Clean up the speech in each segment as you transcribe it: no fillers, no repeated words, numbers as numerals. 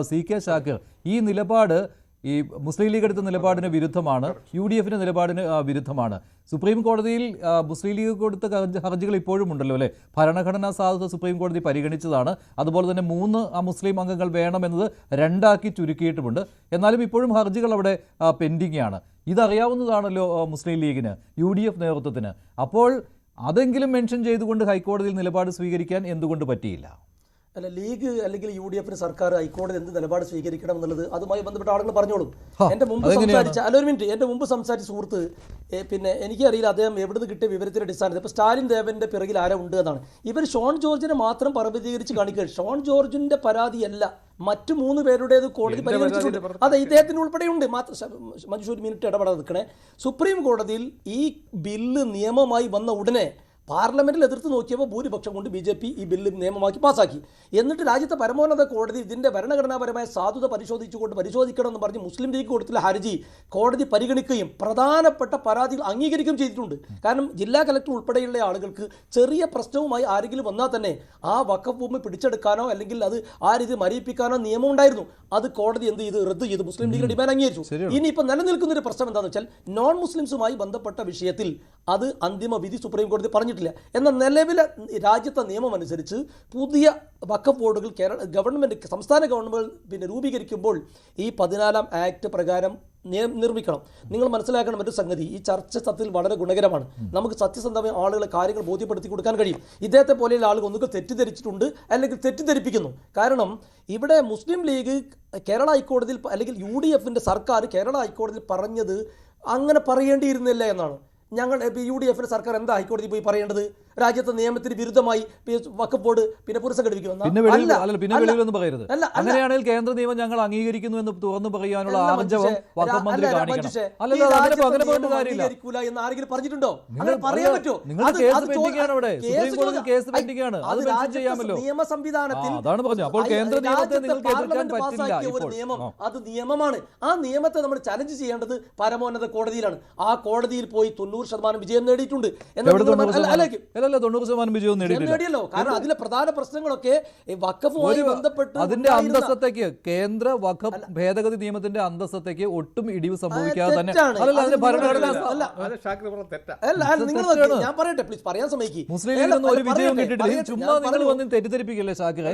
C K Shakir ഈ നിലപാട് ഈ മുസ്ലിം ലീഗ് എടുത്ത നിലപാടിന് വിരുദ്ധമാണ്, യു ഡി എഫിന്റെ നിലപാടിന് വിരുദ്ധമാണ്. സുപ്രീം കോടതിയിൽ മുസ്ലിം ലീഗ് കൊടുത്ത ഹർജികൾ ഇപ്പോഴും ഉണ്ടല്ലോ അല്ലേ? ഭരണഘടനാ സാധുത സുപ്രീം കോടതി പരിഗണിച്ചതാണ്. അതുപോലെ തന്നെ 3 മുസ്ലിം അംഗങ്ങൾ വേണമെന്നത് 2 ആക്കി ചുരുക്കിയിട്ടുമുണ്ട്. എന്നാലും ഇപ്പോഴും ഹർജികൾ അവിടെ പെൻഡിംഗ് ആണ്. ഇതറിയാവുന്നതാണല്ലോ മുസ്ലിം ലീഗിന്, യു ഡി എഫ് നേതൃത്വത്തിന്. അപ്പോൾ അതെങ്കിലും മെൻഷൻ ചെയ്തുകൊണ്ട് ഹൈക്കോടതിയിൽ നിലപാട് സ്വീകരിക്കാൻ എന്തുകൊണ്ട് പറ്റിയില്ല? അല്ല, ലീഗ് അല്ലെങ്കിൽ യു ഡി എഫിന് സർക്കാർ ഹൈക്കോടതി എന്ത് നിലപാട് സ്വീകരിക്കണം എന്നുള്ളത് അതുമായി ബന്ധപ്പെട്ട ആളുകൾ പറഞ്ഞോളും. എൻ്റെ മുമ്പ് സംസാരിച്ച സുഹൃത്ത്, പിന്നെ എനിക്കറിയില്ല അദ്ദേഹം എവിടുന്ന് കിട്ടിയ വിവരത്തിന്റെ അടിസ്ഥാനത്തിൽ ഇപ്പോൾ സ്റ്റാലിൻ ദേവന്റെ പിറകിൽ ആരാ ഉണ്ട് എന്നാണ്. ഇവർ ഷോൺ ജോർജിനെ മാത്രം പർവ്വതീകരിച്ച് കാണിക്കുക. ഷോൺ ജോർജിന്റെ പരാതിയല്ല, മറ്റു 3 പേരുടേത് കോടതി പരിഗണിച്ചിട്ടുണ്ട്. അതെ, ഇദ്ദേഹത്തിന് ഉൾപ്പെടെയുണ്ട്. മഞ്ജുഷ ഒരു മിനിറ്റ് ഇടപെടാതെ നിൽക്കണേ. സുപ്രീം കോടതിയിൽ ഈ ബില്ല് നിയമമായി വന്ന ഉടനെ പാർലമെന്റിൽ എതിർത്ത് നോക്കിയപ്പോൾ ഭൂരിപക്ഷം കൊണ്ട് BJP ഈ ബില്ല് നിയമമാക്കി പാസ്സാക്കി. എന്നിട്ട് രാജ്യത്തെ പരമോന്നത കോടതി ഇതിന്റെ ഭരണഘടനാപരമായ സാധുത പരിശോധിക്കണം എന്ന് പറഞ്ഞ് മുസ്ലിം ലീഗ് കൊടുത്തുള്ള ഹർജി കോടതി പരിഗണിക്കുകയും പ്രധാനപ്പെട്ട പരാതികൾ അംഗീകരിക്കുകയും ചെയ്തിട്ടുണ്ട്. കാരണം ജില്ലാ കലക്ടർ ഉൾപ്പെടെയുള്ള ആളുകൾക്ക് ചെറിയ പ്രശ്നവുമായി ആരെങ്കിലും വന്നാൽ തന്നെ ആ വഖഫ് ഭൂമി പിടിച്ചെടുക്കാനോ അല്ലെങ്കിൽ അത് ആ രീതി മരയിപ്പിക്കാനോ നിയമം ഉണ്ടായിരുന്നു. അത് കോടതി എന്ത് ചെയ്ത് റദ്ദ് ചെയ്തു. മുസ്ലിം ലീഗിന്റെ ഡിമാൻഡ് അംഗീകരിച്ചു. ഇനിയിപ്പോൾ നിലനിൽക്കുന്ന ഒരു പ്രശ്നം എന്താണെന്ന് വെച്ചാൽ, നോൺ മുസ്ലിംസുമായി ബന്ധപ്പെട്ട വിഷയത്തിൽ അത് അന്തിമ വിധി സുപ്രീം കോടതി പറഞ്ഞിട്ടില്ല. എന്നാൽ നിലവിലെ രാജ്യത്തെ നിയമം അനുസരിച്ച് പുതിയ വഖഫ് ബോർഡുകൾ സംസ്ഥാന ഗവൺമെന്റ് രൂപീകരിക്കുമ്പോൾ ഈ 14 ആക്ട് പ്രകാരം നിർമ്മിക്കണം. നിങ്ങൾ മനസ്സിലാക്കണം ഒരു സംഗതി, ഈ ചർച്ച സത്യത്തിൽ വളരെ ഗുണകരമാണ്. നമുക്ക് സത്യസന്ധമായ ആളുകളെ കാര്യങ്ങൾ ബോധ്യപ്പെടുത്തി കൊടുക്കാൻ കഴിയും. ഇദ്ദേഹത്തെ പോലെയുള്ള ആളുകൾ ഒന്നുകിൽ തെറ്റിദ്ധരിച്ചിട്ടുണ്ട് അല്ലെങ്കിൽ തെറ്റിദ്ധരിപ്പിക്കുന്നു. കാരണം ഇവിടെ മുസ്ലിം ലീഗ് കേരള ഹൈക്കോടതിയിൽ അല്ലെങ്കിൽ UDFന്റെ സർക്കാർ കേരള ഹൈക്കോടതിയിൽ പറഞ്ഞത് അങ്ങനെ പറയേണ്ടിയിരുന്നില്ല എന്നാണ്. ഞങ്ങൾ UDFന്റെ സർക്കാർ എന്താ ഹൈക്കോടതി പോയി പറയേണ്ടത്? രാജ്യത്തെ നിയമത്തിന് വിരുദ്ധമായി വഖഫ് ബോർഡ് പിന്നെ പുനഃസംഘടിപ്പിക്കുന്നു. അങ്ങനെയാണെങ്കിൽ കേന്ദ്ര നിയമം ഞങ്ങൾ അംഗീകരിക്കുന്നു എന്ന് തുറന്നു പറയാനുള്ള ആർജവം വഖഫ് മന്ത്രി കാണിക്കണം. എന്ന് ആരെങ്കിലും പറഞ്ഞിട്ടുണ്ടോ? അങ്ങനെ പറയാൻ പറ്റുമോ? നിയമ സംവിധാനത്തിൽ ഒരു നിയമം, അത് നിയമമാണ്. ആ നിയമത്തെ നമ്മൾ ചലഞ്ച് ചെയ്യേണ്ടത് പരമോന്നത കോടതിയിലാണ്. ആ കോടതിയിൽ പോയി 90% വിജയം നേടിയിട്ടുണ്ട്. നേടിയല്ലോ. കാരണം അതിലെ പ്രധാന പ്രശ്നങ്ങളൊക്കെ വഖഫുമായി ബന്ധപ്പെട്ട് അതിന്റെ അന്തസ്സത്തേക്ക്, കേന്ദ്ര വഖഫ് ഭേദഗതി നിയമത്തിന്റെ അന്തസ്സത്തേക്ക് ഒട്ടും ഇടിവ് സംഭവിക്കാതെ തന്നെ ഞാൻ പറയട്ടെ, പ്ലീസ് പറയാൻ സമ്മതിക്ക്. മുസ്ലിം ലീഗിനൊന്നും ഒരു വിജയം കിട്ടിയിട്ടില്ല. ചുമ്മാ നിങ്ങൾ വന്ന് തെറ്റിദ്ധരിപ്പിക്കില്ലേ ഷാക്കിറെ?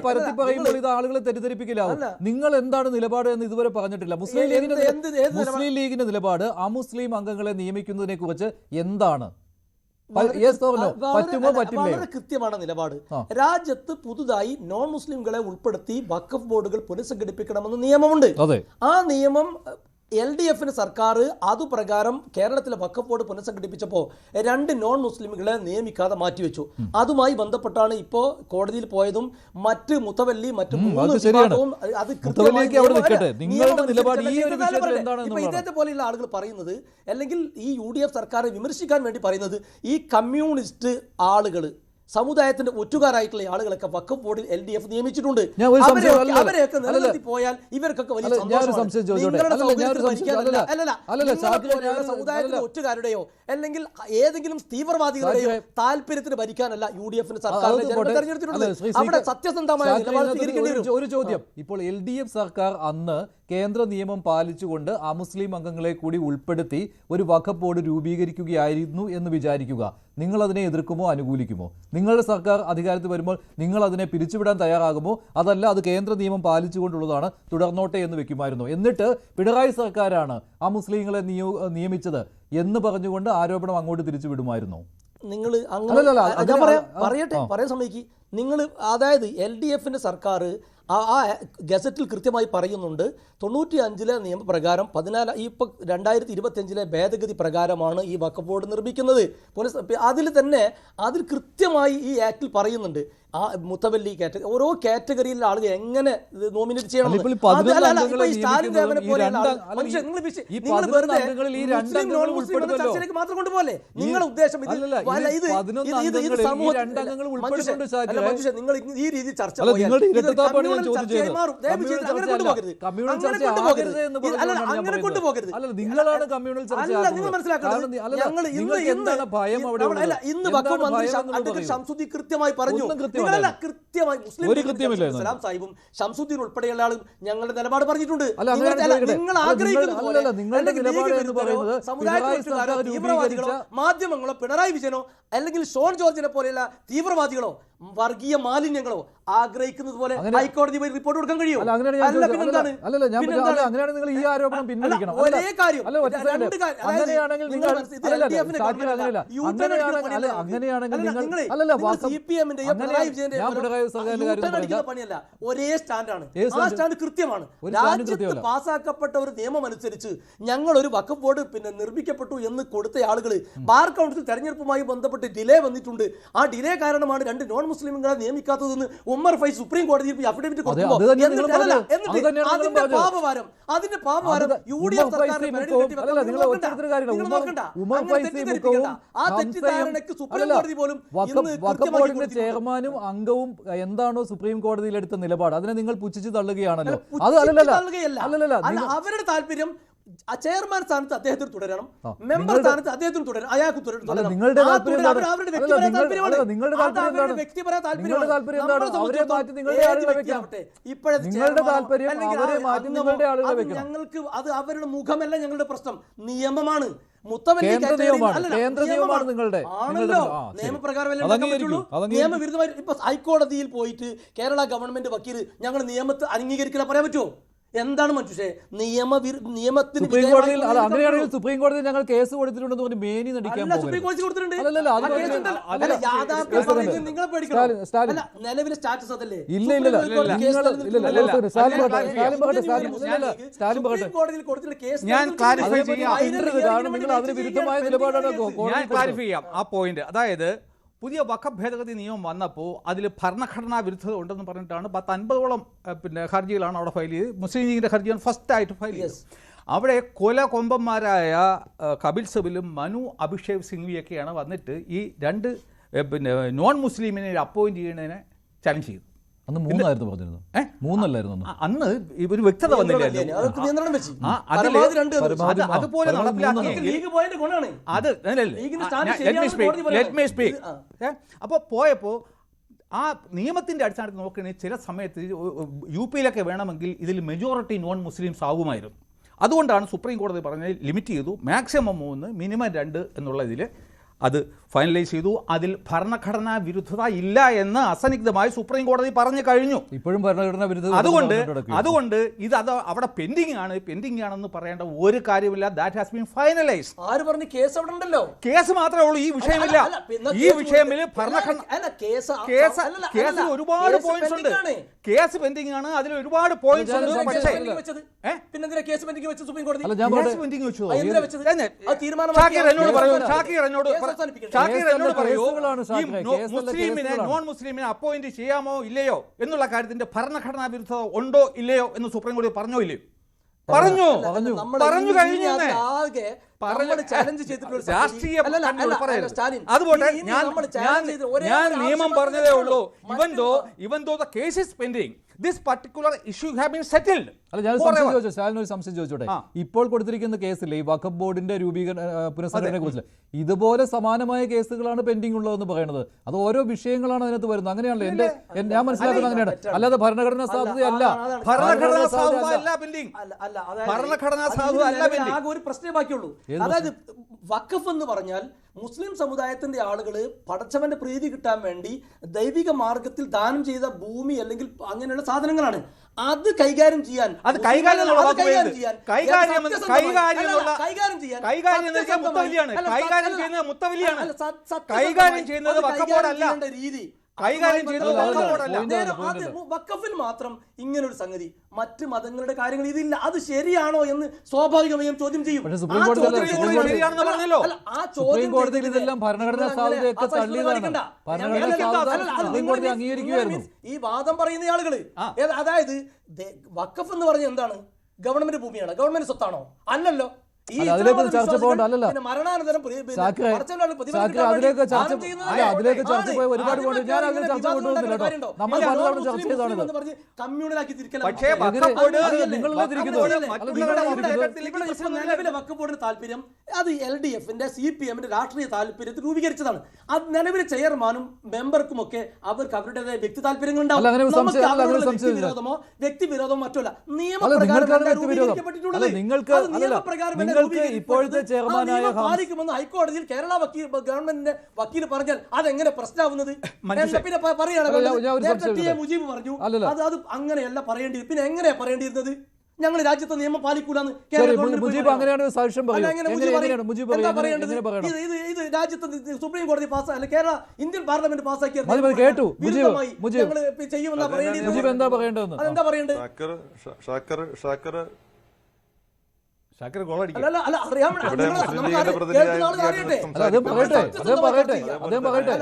പരത്തി പറയുമ്പോൾ ഇത് ആളുകളെ തെറ്റിദ്ധരിപ്പിക്കില്ലാവും. നിങ്ങൾ എന്താണ് നിലപാട് എന്ന് ഇതുവരെ പറഞ്ഞിട്ടില്ല. മുസ്ലിം ലീഗിന്റെ നിലപാട് അമുസ്ലിം അംഗങ്ങളെ നിയമിക്കുന്നതിനെ കുറിച്ച് എന്താണ്? വളരെ കൃത്യമാണ് നിലപാട്. രാജ്യത്ത് പുതുതായി നോൺ മുസ്ലിംകളെ ഉൾപ്പെടുത്തി വഖഫ് ബോർഡുകൾ പുനഃസംഘടിപ്പിക്കണമെന്ന് നിയമമുണ്ട്. ആ നിയമം LDFന് സർക്കാർ അതുപ്രകാരം കേരളത്തിലെ വഖഫ് ബോർഡ് പുനഃസംഘടിപ്പിച്ചപ്പോൾ 2 നോൺ മുസ്ലിമുകളെ നിയമിക്കാതെ മാറ്റിവെച്ചു. അതുമായി ബന്ധപ്പെട്ടാണ് ഇപ്പോൾ കോടതിയിൽ പോയതും മറ്റ് മുത്തവല്ലി മറ്റ് ഇദ്ദേഹത്തെ പോലെയുള്ള ആളുകൾ പറയുന്നത്, അല്ലെങ്കിൽ ഈ UDF സർക്കാരെ വിമർശിക്കാൻ വേണ്ടി പറയുന്നത്, ഈ കമ്മ്യൂണിസ്റ്റ് ആളുകൾ സമുദായത്തിന്റെ ഒറ്റുകാരായിട്ടുള്ള ആളുകളൊക്കെ വഖഫ് ബോർഡിൽ LDF നിയമിച്ചിട്ടുണ്ട്. അവരെയൊക്കെ നിലനിർത്തി പോയാൽ ഇവർക്കൊക്കെ വലിയ സമുദായത്തിന്റെ ഒറ്റുകാരുടെയോ അല്ലെങ്കിൽ ഏതെങ്കിലും തീവ്രവാദികളുടെയോ താല്പര്യത്തിന് ഭരിക്കാനല്ല UDFന് സർക്കാരിനെ തെരഞ്ഞെടുത്തിട്ടുള്ളത്. അവിടെ സത്യസന്ധമായ നിലപാട് സ്വീകരിക്കേണ്ടി വരും. ഒരു ചോദ്യം, ഇപ്പോൾ LDF സർക്കാർ അന്ന് കേന്ദ്ര നിയമം പാലിച്ചുകൊണ്ട് അമുസ്ലിം അംഗങ്ങളെ കൂടി ഉൾപ്പെടുത്തി ഒരു വഖഫ് ബോർഡ് രൂപീകരിക്കുകയായിരുന്നു എന്ന് വിചാരിക്കുക. നിങ്ങൾ അതിനെ എതിർക്കുമോ അനുകൂലിക്കുമോ? നിങ്ങളുടെ സർക്കാർ അധികാരത്തിൽ വരുമ്പോൾ നിങ്ങൾ അതിനെ പിരിച്ചുവിടാൻ തയ്യാറാകുമോ? അതല്ല അത് കേന്ദ്ര നിയമം പാലിച്ചുകൊണ്ടുള്ളതാണ്, തുടർന്നോട്ടെ എന്ന് വെക്കുമായിരുന്നു? എന്നിട്ട് പിണറായി സർക്കാരാണ് ആ മുസ്ലിങ്ങളെ നിയമിച്ചത് എന്ന് പറഞ്ഞുകൊണ്ട് ആരോപണം അങ്ങോട്ട് തിരിച്ചുവിടുമായിരുന്നു? നിങ്ങൾ പറയാൻ സമ്മതിക്ക്. നിങ്ങൾ അതായത് LDFന്റെ സർക്കാർ ആ ഗസറ്റിൽ കൃത്യമായി പറയുന്നുണ്ട്, 95-ലെ നിയമപ്രകാരം 2025-ലെ ഭേദഗതി പ്രകാരമാണ് ഈ വഖഫ് ബോർഡ് നിർമ്മിക്കുന്നത്. അതിൽ കൃത്യമായി ഈ ആക്ടിൽ പറയുന്നുണ്ട് ആ മുത്തവല്ലി കാറ്റഗറി, ഓരോ കാറ്റഗറിയിലെ ആളുകൾ എങ്ങനെ നോമിനേറ്റ് ചെയ്യണം. ചർച്ചയിലേക്ക് മാത്രം കൊണ്ടുപോലെ നിങ്ങളുടെ ഉദ്ദേശം നിങ്ങൾ ഈ രീതി ചർച്ച അങ്ങനെ കൊണ്ടുപോകരുത്. നിങ്ങൾ മനസ്സിലാക്കണം, ഇന്ന് വഖഫ് മന്ത്രി ഷംസുദ്ദീൻ കൃത്യമായി പറഞ്ഞു, നിങ്ങളല്ല കൃത്യമായി മുസ്ലിം ഒരു കൃത്യമില്ല സലാം സാഹിബും ഷംസുദ്ദീൻ ഉൾപ്പെടെയുള്ള ആളും ഞങ്ങളുടെ നിലപാട് പറഞ്ഞിട്ടുണ്ട്. അല്ല, അങ്ങനെ നിങ്ങൾ ആഗ്രഹിക്കുന്നത് പോലെ നിങ്ങളുടെ നിലപാട് എന്ന് പറയുന്നത് സമുദായത്തിലോ തീവ്രവാദികളോ മാധ്യമങ്ങളോ പിണറായി വിജയനോ അല്ലെങ്കിൽ ഷോൺ ജോർജിനെ പോലെയുള്ള തീവ്രവാദികളോ വർഗീയ മാലിന്യങ്ങളോ ആഗ്രഹിക്കുന്നത് പോലെ ഹൈക്കോടതി പോയി റിപ്പോർട്ട് കൊടുക്കാൻ കഴിയും. അങ്ങനെയാണ് നിങ്ങൾ ഈ ആരോപണം പിൻവലിക്കണം. ഒരേ കാര്യം അങ്ങനെയാണെങ്കിൽ നിങ്ങൾ പണിയല്ല, ഒരേ സ്റ്റാൻഡാണ്. ആ സ്റ്റാൻഡ് കൃത്യമാണ്. രാജ്യത്ത് പാസ്സാക്കപ്പെട്ട ഒരു നിയമം അനുസരിച്ച് ഞങ്ങൾ ഒരു വഖഫ് ബോർഡ് നിർമ്മിക്കപ്പെട്ടു എന്ന് കൊടുത്ത ആളുകൾ ബാർ കൗൺസിൽ തെരഞ്ഞെടുപ്പുമായി ബന്ധപ്പെട്ട് ഡിലേ വന്നിട്ടുണ്ട്. ആ ഡിലേ കാരണമാണ് 2 നോൺ മുസ്ലിമുകളെ നിയമിക്കാത്തതെന്ന് ഉമ്മർ ഫൈസ് സുപ്രീം കോടതിയിൽ അഫിഡവിറ്റ് കൊടുക്കുമ്പോൾ അതിന്റെ പാപഭാരം UDF സർക്കാരിന്റെ ചെയർമാനും അംഗവും എന്താണോ സുപ്രീം കോടതിയിൽ എടുത്ത നിലപാട് അതിനെ നിങ്ങൾ പുച്ഛിച്ച് തള്ളുകയാണല്ലോ. അവരുടെ താല്പര്യം ചെയർമാൻ സ്ഥാനത്ത് അദ്ദേഹത്തിന് തുടരണം, മെമ്പർ സ്ഥാനത്ത് അദ്ദേഹത്തിന് തുടരണം, അയാൾക്ക് തുടരണം. നിങ്ങളുടെ ഞങ്ങൾക്ക് അത് അവരുടെ മുഖമല്ല ഞങ്ങളുടെ പ്രശ്നം, നിയമമാണ്. നിയമപ്രകാരം നിയമവിരുദ്ധമായി ഇപ്പൊ ഹൈക്കോടതിയിൽ പോയിട്ട് കേരള ഗവൺമെന്റ് വക്കീൽ ഞങ്ങൾ നിയമത്തെ അംഗീകരിക്കില്ല പറയാൻ പറ്റുമോ? എന്താണ് മനുഷ്യ നിയമത്തിന് അങ്ങനെയാണെങ്കിൽ സുപ്രീം കോടതി ഞങ്ങൾ കേസ് കൊടുത്തിട്ടുണ്ടെന്ന് പറഞ്ഞ് മേനി നടിക്കാൻ സുപ്രീം കോടതി കൊടുത്തിട്ടുണ്ട്. നിലവിലെ സ്റ്റാറ്റസ് അതല്ലേ? ഞാൻ ക്ലാരിഫൈ ചെയ്യാം ആ പോയിന്റ്. അതായത് പുതിയ വഖഫ് ഭേദഗതി നിയമം വന്നപ്പോൾ അതിൽ ഭരണഘടനാ വിരുദ്ധത ഉണ്ടെന്ന് പറഞ്ഞിട്ടാണ് 50-ഓളം ഹർജികളാണ് അവിടെ ഫയൽ ചെയ്ത്. മുസ്ലിം ലീഗിൻ്റെ ഹർജിയാണ് ഫസ്റ്റായിട്ട് ഫയൽ ചെയ്തത്. അവിടെ കൊമ്പന്മാരായ കപിൽ സിബലും മനു അഭിഷേക് സിംഗ്വിയൊക്കെയാണ് വന്നിട്ട് ഈ 2 നോൺ മുസ്ലിമിനെ അപ്പോയിന്റ് ചെയ്യുന്നതിനെ ചലഞ്ച് ചെയ്തു. അന്ന് 3ആയിരുന്നു പറഞ്ഞിരുന്നു, 3അല്ലായിരുന്നു അന്ന് ഒരു വ്യക്തത വന്നില്ലായിരുന്നു. അതുപോലെ അപ്പോൾ പോയപ്പോൾ ആ നിയമത്തിൻ്റെ അടിസ്ഥാനത്തിൽ നോക്കുകയാണെങ്കിൽ ചില സമയത്ത് UP-യിലൊക്കെ വേണമെങ്കിൽ ഇതിൽ മെജോറിറ്റി നോൺ മുസ്ലിംസ് ആകുമായിരുന്നു. അതുകൊണ്ടാണ് സുപ്രീം കോടതി പറഞ്ഞത് ലിമിറ്റ് ചെയ്തു, മാക്സിമം 3 മിനിമം 2 എന്നുള്ള ഇതിൽ അത് ഫൈനലൈസ് ചെയ്തു. അതിൽ ഭരണഘടനാ വിരുദ്ധത ഇല്ല എന്ന് അസന്നിഗ്ധമായി സുപ്രീം കോടതി പറഞ്ഞു കഴിഞ്ഞു. ഇപ്പോഴും ഭരണഘടനാ വിരുദ്ധത അതുകൊണ്ട് ഇത് അവിടെ പെൻഡിങ് ആണെന്ന് പറയേണ്ട ഒരു കാര്യമില്ല. That has been finalise. ആര് പറഞ്ഞു? കേസ് അവിടെ ഉണ്ടല്ലോ. കേസ് മാത്രമേ ഉള്ളൂ, ഈ വിഷയമില്ല. ഈ വിഷയമിൽ കേസ് ഒരുപാട് പോയിന്റ്സ് ഉണ്ട്. കേസ് പെൻഡിങ് ആണ്, അതിൽ ഒരുപാട് പോയിന്റ്സ് ഉണ്ട്. പക്ഷേ പിന്നെന്തിനാ കേസ് പെൻഡിങ് വെച്ച് സുപ്രീം കോടതി ഷാക്കിർ എന്നോട് പറയൂ, നോൺ മുസ്ലിമിനെ അപ്പോയിന്റ് ചെയ്യാമോ ഇല്ലയോ എന്നുള്ള കാര്യത്തിന്റെ ഭരണഘടനാ വിരുദ്ധത ഉണ്ടോ ഇല്ലയോ എന്ന് സുപ്രീം കോടതി പറഞ്ഞോ ഇല്ലയോ? പറഞ്ഞു കഴിഞ്ഞു. രാഷ്ട്രീയ അതുപോലെ ഞാൻ നിയമം പറഞ്ഞതേ ഉള്ളൂ. Even though the case is pending, this particular issue have been settled. ഒരു സംശയം ചോദിച്ചോട്ടെ. ഇപ്പോൾ കൊടുത്തിരിക്കുന്ന കേസില്ലേ ഈ വഖഫ് ബോർഡിന്റെ പുനഃസംഘടനയെ കുറിച്ച് ഇതുപോലെ സമാനമായ കേസുകളാണ് പെൻഡിംഗ് ഉള്ളതെന്ന് പറയുന്നത്. അത് ഓരോ വിഷയങ്ങളാണ് അതിനകത്ത് വരുന്നത്. അങ്ങനെയാണല്ലോ ഞാൻ മനസ്സിലാക്കുന്നത്. അങ്ങനെയാണ്, അല്ലാതെ ഭരണഘടനാ സാധുതയല്ല. ഒരു പ്രശ്നമേ ബാക്കിയുള്ളൂ. അതായത് വഖഫ് എന്ന് പറഞ്ഞാൽ മുസ്ലിം സമുദായത്തിന്റെ ആളുകൾ പടച്ചവന്റെ പ്രീതി കിട്ടാൻ വേണ്ടി ദൈവിക മാർഗത്തിൽ ദാനം ചെയ്ത ഭൂമി അല്ലെങ്കിൽ അങ്ങനെയുള്ള സാധനങ്ങളാണ്. അത് കൈകാര്യം ചെയ്യാൻ രീതി വഖഫിൽ മാത്രം ഇങ്ങനൊരു സംഗതി, മറ്റ് മതങ്ങളുടെ കാര്യങ്ങൾ ഇതില്ല. അത് ശരിയാണോ എന്ന് സ്വാഭാവികമായും ചോദ്യം ചെയ്യും. ഈ വാദം പറയുന്ന ആളുകള്, അതായത് വഖഫ് എന്ന് പറഞ്ഞ എന്താണ്? ഗവൺമെന്റ് ഭൂമിയാണ്, ഗവൺമെന്റ് സ്വത്താണോ? അല്ലല്ലോ. ഈ അല്ല, അതിലേക്ക് ഇസ്ലാമത ചർച്ച പോകണ്ട. വിശ്വാസികൾ അല്ലല്ല. പിന്നെ മരണാനന്തരം ചാക്രെ, അതിലേക്ക് ചർച്ച പോയി ഒരുപാട് പോകണ്ട. ഞാൻ അതിൽ ചർച്ച കൊണ്ടുവന്നില്ല കേട്ടോ. നമ്മൾ പലതവണ ചർച്ച ചെയ്തതാണിത്. കമ്മ്യൂണലാക്കി പക്ഷേ നിങ്ങളെ തിരിക്കുന്നത് നിലവിലെ വഖഫ് ബോർഡിന്റെ താല്പര്യം അത് LDFന്റെ CPM രാഷ്ട്രീയ താല്പര്യത്തിൽ രൂപീകരിച്ചതാണ്. അത് നിലവിലെ ചെയർമാനും മെമ്പർക്കും ഒക്കെ അവർക്ക് അവരുടേതായ വ്യക്തി താല്പര്യങ്ങൾ അല്ല, അങ്ങനെ ഉണ്ടാവും. നമുക്ക് സംശയം- അവരോടുള്ള അങ്ങനെ സംശയം ഇല്ല. വ്യക്തിവിരോധമോ വ്യക്തിവിരോധമോ മറ്റല്ല നിങ്ങൾക്കാണ് നിയമപ്രകാരം വ്യക്തിവിരോധം. രൂപീകരിക്കപ്പെട്ടിട്ടുള്ളത്. അല്ല, നിങ്ങൾക്ക് അത് നിയമപ്രകാരം തന്നെ നിങ്ങൾക്ക് രൂപീകരിക്കപ്പെട്ടത്. ഇപ്പോഴത്തെ ആ ചെയർമാനായ നിയമം പാലിക്കുമെന്ന് ഹൈക്കോടതിയിൽ കേരള ഗവൺമെന്റിന്റെ വക്കീൽ പറഞ്ഞാൽ അതെങ്ങനെ പ്രശ്നമാവുന്നത്? പിന്നെ പറയാണ് അല്ല, ഞാൻ ഒരു നേരത്തെ സംശയം ടി. എ. മുജീബ് പറഞ്ഞു അല്ലല്ല. അത് അങ്ങനെയല്ല പറയേണ്ടി. പിന്നെ എങ്ങനെയാ പറയേണ്ടിയിരുന്നത്? ഞങ്ങൾ രാജ്യത്തെ നിയമം പാലിക്കൂലെന്ന് മുജീബ് അങ്ങനെയാണ് സാക്ഷ്യം പറയും. എങ്ങനെയാണ് മുജീബ് എന്താ പറയും? പറയേണ്ടത്? എങ്ങനെ പറയണം? ഇത് രാജ്യത്ത് സുപ്രീം കോടതി പാസ്സായ കേരള ഇന്ത്യൻ പാർലമെന്റ് പാസ്സാക്കിയ മതി, മതി, കേട്ടു. വിരുദ്ധമായി മുജീബ് ഞങ്ങൾ ചെയ്യുമെന്നാ പറയേണ്ടത്. മുജീബ് എന്താ പറയേണ്ടതെന്ന്? അതെന്താ പറയേണ്ടത്? ഷാക്കിർ ഗോളടിക്കും. അല്ല അറിയാം. അദ്ദേഹം പറയട്ടെ.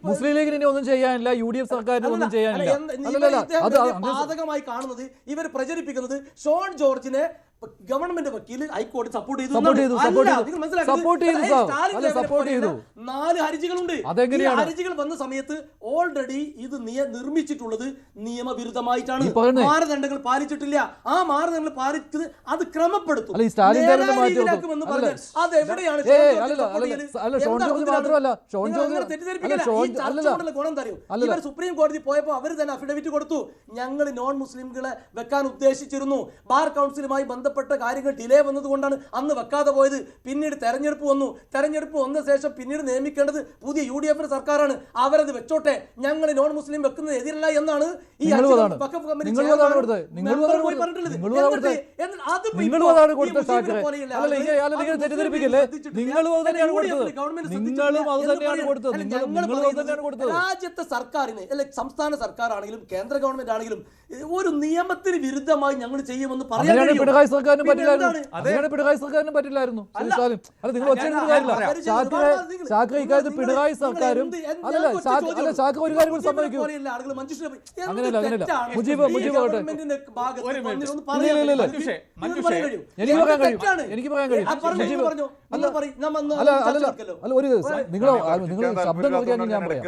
മുസ്ലിം ലീഗിന് ഇനി ഒന്നും ചെയ്യാനില്ല, UDF സർക്കാരിന് ഒന്നും ചെയ്യാനില്ല. ബാധകമായി കാണുന്നത് ഇവർ പ്രചരിപ്പിക്കുന്നത് ഷോൺ ജോർജിനെ ഗവൺമെന്റ് വക്കീൽ ഹൈക്കോടതി സപ്പോർട്ട് ചെയ്തു. 4 ഹർജികളുണ്ട്. ഹർജികൾ വന്ന സമയത്ത് ഓൾറെഡി ഇത് നിർമ്മിച്ചിട്ടുള്ളത് നിയമവിരുദ്ധമായിട്ടാണ്. മാനദണ്ഡങ്ങൾ പാലിച്ചിട്ടില്ല. ആ മാനദണ്ഡങ്ങൾ പാലിച്ചത് അത് ക്രമപ്പെടുത്തും. അതെവിടെയാണ് ഗുണം തരും? ഇവർ സുപ്രീം കോടതി പോയപ്പോ അവർ തന്നെ അഫിഡവിറ്റ് കൊടുത്തു. ഞങ്ങൾ നോൺ മുസ്ലിംകളെ വെക്കാൻ ഉദ്ദേശിച്ചിരുന്നു. ബാർ കൗൺസിലുമായി ബന്ധപ്പെട്ട കാര്യങ്ങൾ ഡിലേ വന്നതുകൊണ്ടാണ് അന്ന് വെക്കാതെ പോയത്. പിന്നീട് തെരഞ്ഞെടുപ്പ് വന്നു. തെരഞ്ഞെടുപ്പ് വന്ന ശേഷം പിന്നീട് നിയമിക്കേണ്ടത് പുതിയ UDF അവരത് വെച്ചോട്ടെ, ഞങ്ങൾ നോൺ മുസ്ലിം വെക്കുന്നത് എതിരല്ല എന്നാണ് ഈ രാജ്യത്തെ സർക്കാരിന് അല്ലെ സംസ്ഥാന സർക്കാർ ആണെങ്കിലും കേന്ദ്ര ഗവൺമെന്റ് ആണെങ്കിലും ഒരു നിയമത്തിന് വിരുദ്ധമായി ഞങ്ങൾ ചെയ്യുമെന്ന് പറയാൻ പിണറായി സർക്കാരിനും പറ്റില്ലായിരുന്നു. ഷാക്കിർ ഇക്കാര്യത്തിൽ പിണറായി സർക്കാരും ഷാക്കിർ ഒരു കാര്യം കൂടി സമ്മതിക്കൂ. അങ്ങനെയല്ല. മുജീബ് പറയട്ടെ. എനിക്ക് പറയാൻ കഴിയും. ഒരു നിങ്ങൾ ശബ്ദം കുറയ്ക്കാൻ ഞാൻ പറയാം.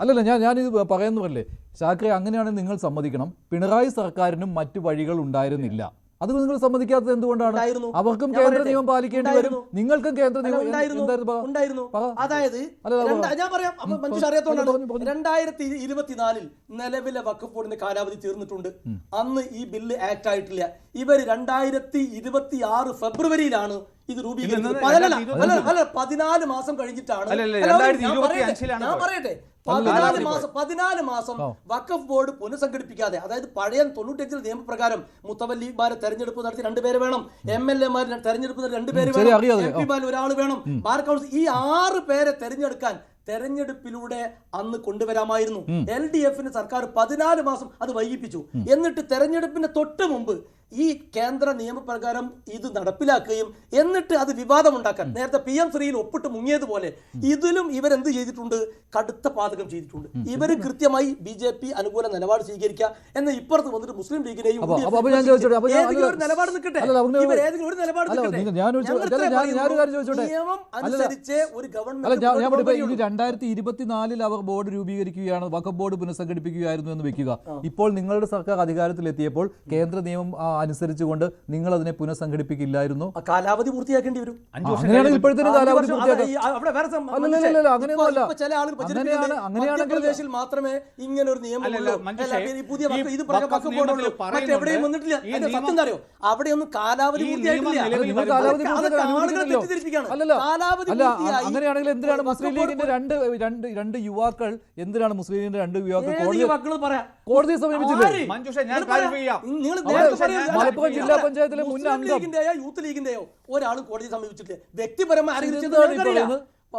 അല്ലല്ല, ഞാനിത് പറയുന്നു പറയല്ലേ ഷാക്കിർ, അങ്ങനെയാണെങ്കിൽ നിങ്ങൾ സമ്മതിക്കണം, പിണറായി സർക്കാരിനും മറ്റു വഴികൾ ഉണ്ടായിരുന്നില്ല. അത് നിങ്ങൾ സമ്മതിക്കാത്തത് എന്തുകൊണ്ടാണ്? അവർക്കും കേന്ദ്ര നിയമം പാലിക്കേണ്ടി വരും, നിങ്ങൾക്കും കേന്ദ്ര നിയമം ഉണ്ടായിരുന്നു. അതായത് ഞാൻ പറയാം, മഞ്ജുഷ അറിയാത്തോണ്ടാണ്. 2024 നിലവിലെ വഖഫ് ബോർഡിന്റെ കാലാവധി തീർന്നിട്ടുണ്ട്. അന്ന് ഈ ബില്ല് ആക്ട് ആയിട്ടില്ല. ഇവർ 2026 ഫെബ്രുവരിയിലാണ് ഇത് രൂപീകരിച്ചത്. 14 മാസം കഴിഞ്ഞിട്ടാണ്. ഞാൻ പറയട്ടെ, 14 മാസം വഖഫ് ബോർഡ് പുനഃസംഘടിപ്പിക്കാതെ, അതായത് പഴയ 95 നിയമപ്രകാരം മുത്തവല്ലിമാരെ തെരഞ്ഞെടുപ്പ് നടത്തി 2 പേര് വേണം, MLA തെരഞ്ഞെടുപ്പ് 2 പേര് വേണം, MP ഒരാൾ വേണം, ബാർ കൗൺസിൽ ഈ 6 പേരെ തെരഞ്ഞെടുക്കാൻ തെരഞ്ഞെടുപ്പിലൂടെ അന്ന് കൊണ്ടുവരാമായിരുന്നു. LDFന് സർക്കാർ 14 മാസം അത് വൈകിപ്പിച്ചു. എന്നിട്ട് തെരഞ്ഞെടുപ്പിന് തൊട്ട് മുമ്പ് ഈ കേന്ദ്ര നിയമപ്രകാരം ഇത് നടപ്പിലാക്കുകയും എന്നിട്ട് അത് വിവാദമുണ്ടാക്കാൻ നേരത്തെ PM3യിൽ ഒപ്പിട്ട് മുങ്ങിയതുപോലെ ഇതിലും ഇവരെന്ത് ചെയ്തിട്ടുണ്ട്? കടുത്ത പാതകം ചെയ്തിട്ടുണ്ട്. ഇവര് കൃത്യമായി BJP അനുകൂല നിലപാട് സ്വീകരിക്കുക എന്ന ഇപ്പുറത്ത് വന്നിട്ട് മുസ്ലിം ലീഗിനെയും നിലപാട് നിൽക്കട്ടെ. നിയമം അനുസരിച്ച് ഒരു ഗവൺമെന്റ് 2024 അവർ ബോർഡ് രൂപീകരിക്കുകയാണ്, വഖഫ് ബോർഡ് പുനഃസംഘടിപ്പിക്കുകയായിരുന്നു എന്ന് വെക്കുക. ഇപ്പോൾ നിങ്ങളുടെ സർക്കാർ അധികാരത്തിലെത്തിയപ്പോൾ കേന്ദ്ര നിയമം അനുസരിച്ചുകൊണ്ട് നിങ്ങൾ അതിനെ പുനഃസംഘടിപ്പിക്കില്ലായിരുന്നു? കാലാവധി പൂർത്തിയാക്കേണ്ടി വരും. അങ്ങനെയാണെങ്കിൽ ഇപ്പോഴത്തെ കാലാവധി അങ്ങനെയാണെങ്കിൽ മാത്രമേ ഇങ്ങനെ ഒരു നിയമം അവിടെയൊന്നും കാലാവധി അങ്ങനെയാണെങ്കിൽ എന്തിനാണ് മുസ്ലിം ലീഗിന്റെ രണ്ട് യുവാക്കൾ മുസ്ലിം ലീഗിന്റെ 2 യുവാക്കൾ കോടതിയെ സമീപിച്ചില്ലേ? മലപ്പുറം ജില്ലാ പഞ്ചായത്തിലെ മുൻ അംഗം യൂത്ത് ലീഗിന്റെയോ ഒരാളും കോടതിയെ സമീപിച്ചിട്ടില്ല. വ്യക്തിപരമായി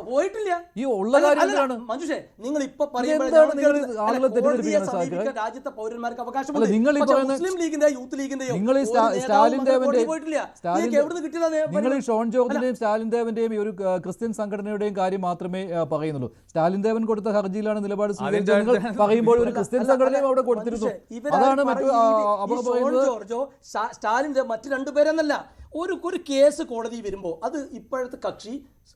പോയിട്ടില്ല. ഈ ഉള്ള കാര്യം എന്താണ്? മഞ്ജുഷേ, നിങ്ങൾ ഇപ്പൊ എന്താണ് നിങ്ങൾ ആളുകളെ തെറ്റിദ്ധരിപ്പിക്കുന്നത് സമീപിക്കാൻ രാജ്യത്തെ പൗരന്മാർക്ക് അവകാശമുണ്ട്. നിങ്ങൾ ഈ പക്ഷേ പറയുന്ന മുസ്ലിം ലീഗിന്റെയോ യൂത്ത് ലീഗിന്റെയോ നിങ്ങൾ ഈ സ്റ്റാലിൻ ദേവന്റെയും നിങ്ങൾ ഈ പോയിട്ടില്ല. ഷോൺ ജോർജിന്റെയും സ്റ്റാലിൻ ദേവന്റെയും ഈ ഒരു ക്രിസ്ത്യൻ സംഘടനയുടെയും കാര്യം മാത്രമേ പറയുന്നുള്ളൂ. സ്റ്റാലിൻ ദേവൻ കൊടുത്ത ഹർജിയിലാണ് നിലപാട് സ്വീകരിച്ചത് നിങ്ങൾ പറയുമ്പോൾ ഒരു ക്രിസ്ത്യൻ സംഘടനയും അവിടെ കൊടുത്തിരുന്നു. അതാണ് മറ്റു അവർ പറയുന്നത്. ജോർജോ സ്റ്റാലിന്റെ മറ്റു രണ്ടുപേരെന്നല്ല, ഒരു കേസ് കോടതി വരുമ്പോൾ അത് ഇപ്പോഴത്തെ കക്ഷി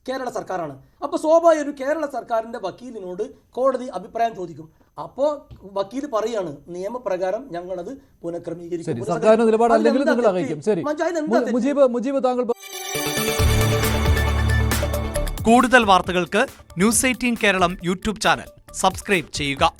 കേരള സർക്കാരാണ്. അപ്പോൾ സ്വാഭാവിക ഒരു കേരള സർക്കാരിന്റെ വക്കീലിനോട് കോടതി അഭിപ്രായം ചോദിക്കും. അപ്പോൾ വക്കീൽ പറയാണ് നിയമപ്രകാരം ഞങ്ങളത് പുനഃക്രമീകരിക്കും. സർക്കാരിന്റെ നിലപാട് അല്ലെങ്കിൽ നിങ്ങൾ അറിയിക്കും. ശരി മുജീബ് താങ്കൾ കൂടുതൽ വാർത്തകൾക്ക് news 18 Keralam YouTube channel subscribe ചെയ്യുക.